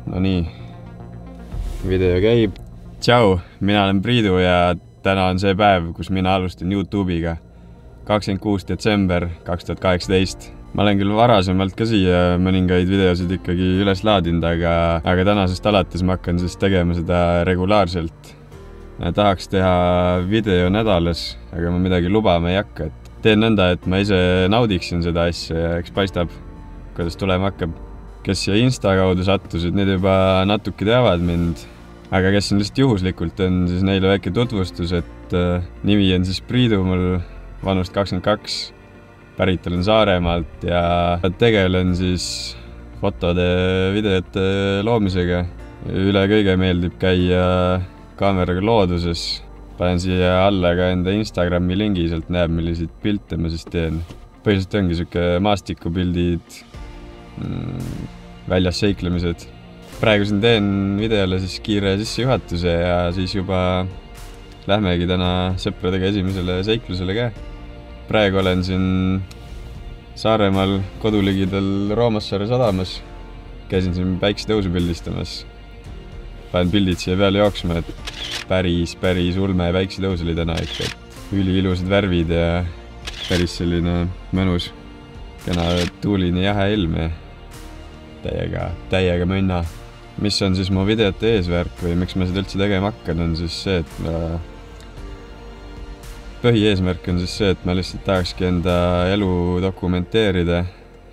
No nii, video käib. Tšau, mina olen Priidu ja täna on see päev, kus mina alustan YouTube'iga. 26. detsember 2018. Ma olen küll varasemalt ka siia mõningaid videosid ikkagi üles laadinud, aga tänasest alates ma hakkan siis tegema seda regulaarselt. Tahaks teha video nädalas, aga ma midagi lubama ei hakka. Teen nõnda, et ma ise naudiksin seda asja ja eks paistab, kuidas tulema hakkab. Kes siia Insta kaudu sattusid, need juba natuke teavad mind. Aga kes on lihtsalt juhuslikult, on siis neile väike tutvustus, et nimi on siis Priidu, mul vanust 22, pärit olen Saaremaalt ja tegelen siis fotode, videote loomisega. Üle kõige meeldib käia kaameraga looduses. Panen siia alla ka enda Instagrami lingi, sealt näeb, milliseid pilte ma siis teen. Põhiliselt ongi selline maastikupildid, väljas seiklemised. Praegu siin teen videole siis kiire sissejuhatuse ja siis juba lähmegi täna sõpradega esimesele seiklusele ka. Praegu olen siin Saaremaal koduligidal Roomassaare sadamas. Käisin siin päiksetõusu pildistamas. Panen pildid siia peale jooksma, et päris ulme päiksetõus oli täna ikka. Üliilusad värvid ja päris selline mõnus, kena tuuline jahe ilm ja täiega mõnna. Mis on siis mu videote eesvärk või miks ma seda üldse tegema hakkan, on siis see, et põhieesmärk on siis see, et ma lihtsalt tahakski enda elu dokumenteerida,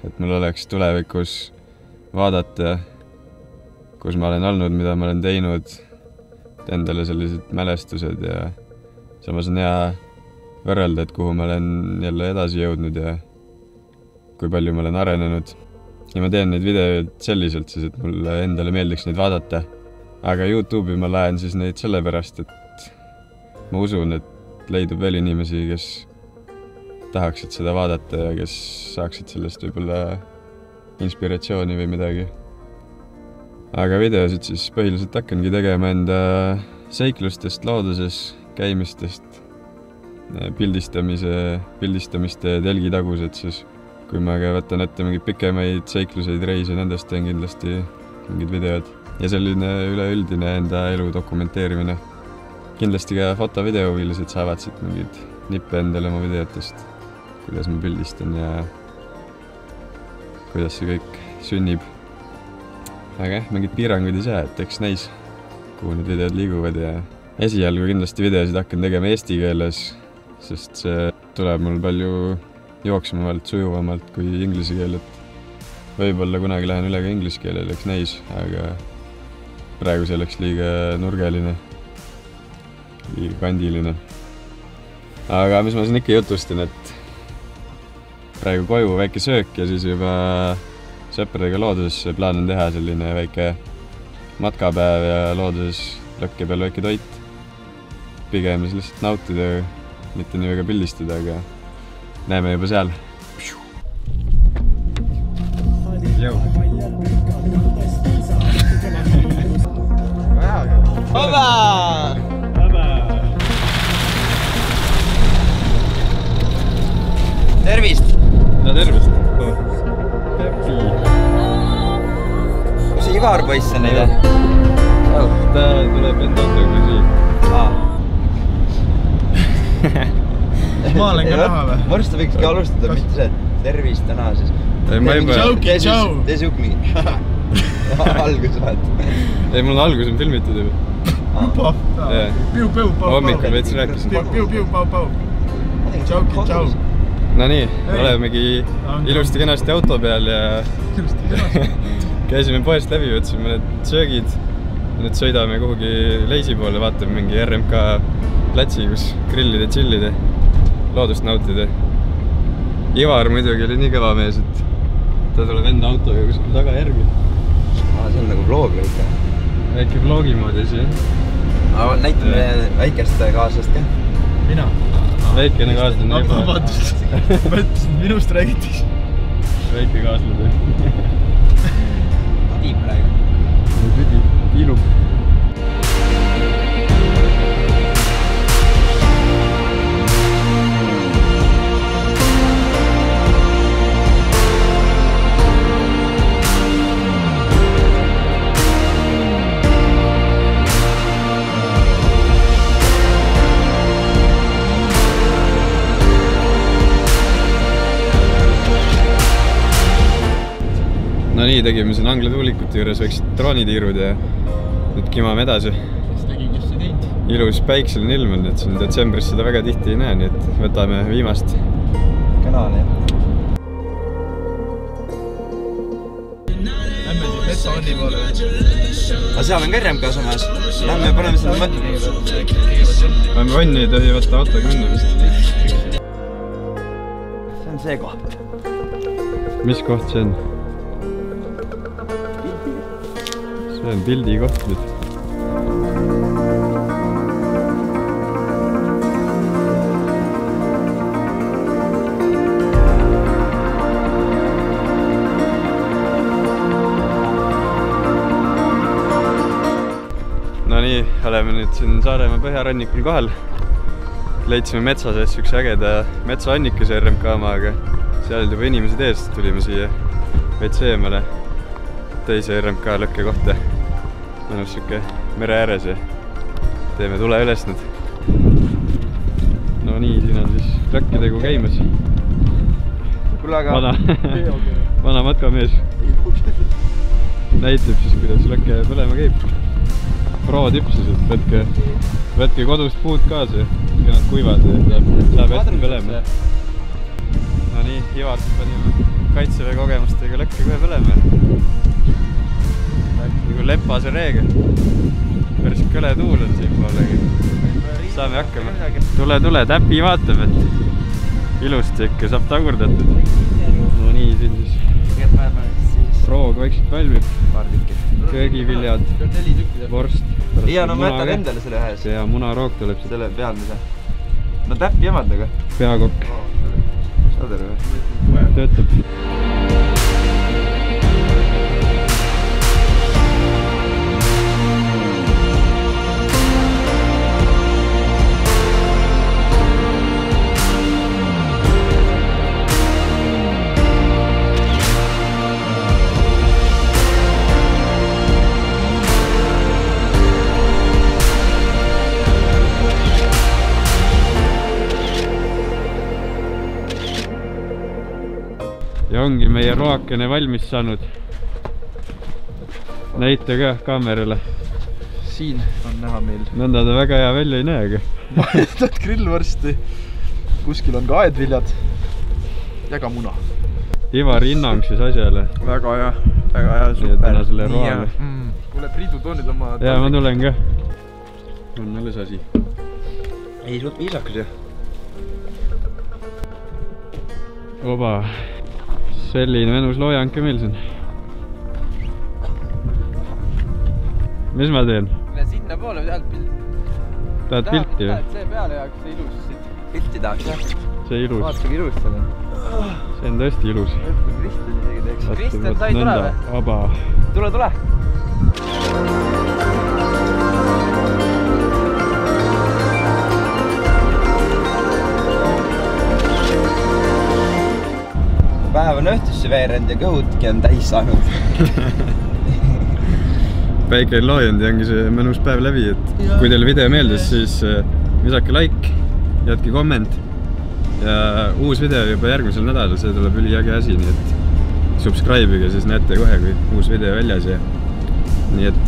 et mul oleks tulevikus vaadata, kus ma olen olnud, mida ma olen teinud, endale sellised mälestused ja samas on hea võrrelda, et kuhu ma olen jälle edasi jõudnud ja kui palju ma olen arenenud. Ja ma teen neid videoid selliselt siis, et mulle endale meeldiks neid vaadata. Aga YouTube'i ma laen siis neid sellepärast, et ma usun, et leidub veel inimesi, kes tahaksid seda vaadata ja kes saaksid sellest võib-olla inspiratsiooni või midagi. Aga videosid siis põhiliselt hakkangi tegema enda seiklustest, looduses, käimistest, pildistamiste telgitagused siis. Kui ma võtan ette mingid pikemaid seikluseid, reise, nendest teen kindlasti mingid videod. Ja selline üleüldine enda elu dokumenteerimine. Kindlasti ka fotovideohuvilised saavad siit mingid nippe endale oma videotest, kuidas ma pildistan ja kuidas see kõik sünnib. Aga mingid piiranguid ei saa, et eks näis, kuhu need videod liiguvad ja esialgu kindlasti videosid hakkan tegema eesti keeles, sest see tuleb mul palju jooksmavalt, sujuvamalt kui inglise keel, et võib-olla kunagi lähen üle ka inglise keelele, eks näis, aga praegu see oleks liiga nurgeline, liiga kandiline. Aga mis ma siin ikka jutustan, et praegu koju väike söök ja siis juba sõpradega loodusesse plaanin teha selline väike matkapäev ja looduses lõkke peal väike toit. Pigem siis lihtsalt nautida, mitte nii väga pildistada, aga näeme juba seal. Hoba! Tervist! No tervist! Kus see Ivar poiss on neile? Ta tuleb enda autoga siia. Ma olen ka näha või? Ma arvast ta võikski alustada, mitte see, et tervist täna siis. Tee siuk mingi algus vaat. Ei, mul algus on filmitud juba. Hommikul veits rääkisin. Piu. Tšau. No nii, olemegi ilusti kenasti auto peal ja käisime poest läbi, võtsime need söögid. Nüüd sõidame kuhugi Leisi poole, vaatame mingi RMK platsi, kus grillida, chillida. Loodust nautida. Ivar muidugi oli nii kõva mees, et ta tuleb enda autoga kuskil taga järgi. See on nagu vlog väike. Väike vlogi moodis, jah. Näitame väikest kaaslast ka. Mina? Väikene kaaslane juba. Mõtlesin, minust räägitis. Väike kaaslane. Tüdi praegu. Tüdi, ilub. No nii, tegime siin Angla tuulikute juures väiksed droonitiirud ja nüüd kimame edasi. Kes tegigi just see teinud? Ilus päikseline ilm on, et siin detsembris seda väga tihti ei näe, nii et võtame viimast. Kanal, jah. Lähme siin metsaanni poole. Aga seal on ka RMK samas. Lähme paneme sinna mõtte. Lähme vanni ei tohi võtta autoga minna vist. See on see koht. Mis koht see on? See on pildi koht nüüd. No nii, oleme nüüd siin Saaremaa põhjarannikul kohal. Leidsime metsa sees üks ägeda metsaannikese RMK maaga. Seal juba inimesed ees, tulime siia veits eemale teise RMK lõkke kohta. Mõnus siuke mere ääres ja teeme tule üles nüüd. No nii, siin on siis lõkkidegu käimas. Vana matkamees näitab siis, kuidas lõkke põlema käib. Pro-tipp siis, et võtke kodust puud kaasa, kui nad kuivad ja saab hästi põlema. No nii, Ivart panime kaitseväe kogemustega lõkke kohe põlema. Nagu lepase reega. Päris kõle tuul on siin poolega. Saame hakkama. Tule, täpi vaatab, et ilusti ikka saab tagurdatud. No nii, siin siis roog vaikselt valmib. Köögiviljad, vorst. Ja no ma jätan endale selle ühes. Ja munaroog tuleb siit. Selle pealmise. No täppi emad nagu. Peakokk. Saad aru või? Töötab. Ja ongi meie roakene valmis saanud. Näita ka kaamerale. Siin on näha meil. Nõnda ta väga hea välja ei näe, aga Mahedat grillvorsti. Kuskil on ka aedviljad. Ja ka muna. Ivari hinnang siis asjale. Väga hea, super. Täna selle roale. Kuule, Priidu toonid oma... Ja ma tulen ka. On alles asi. Ei, suht viisakas ju. Oba. Selline mõnus loojanke meil siin. Mis ma teen? Sinna poole tahad pilti. Tahad pilti või? See peale jaoks see ilus siit. Pilti tahaks jah. See ilus. Vaatagi ilus seal on. See on tõesti ilus. Kristel isegi teeks. Kristel, sa ei tule või? Aba. Tule. Päev on õhtusse veerend ja kõhudki on täis saanud. Päike on loojanud ja ongi see mõnus päev läbi, et kui teile video meeldis, siis visake like, jätke komment ja uus video juba järgmisel nädalal, see tuleb üliäge asi, nii et subscribe'iga, siis näete kohe, kui uus video väljas ja nii et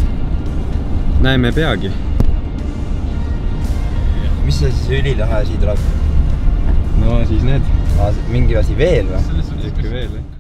näeme peagi. Mis see siis ülilahe asi tuleb? No siis need. Mingi asi veel või? Ikka veel, jah.